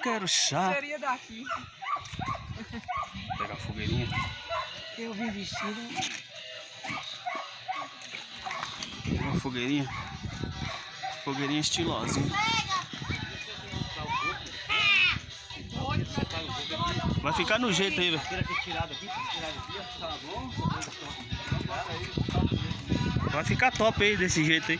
quero chá. Seria daqui. Vou pegar a fogueirinha. Eu vim vestido. Uma fogueirinha. Fogueirinha estilosinha. Vai ficar no jeito aí, velho. Vai ficar top aí, desse jeito aí.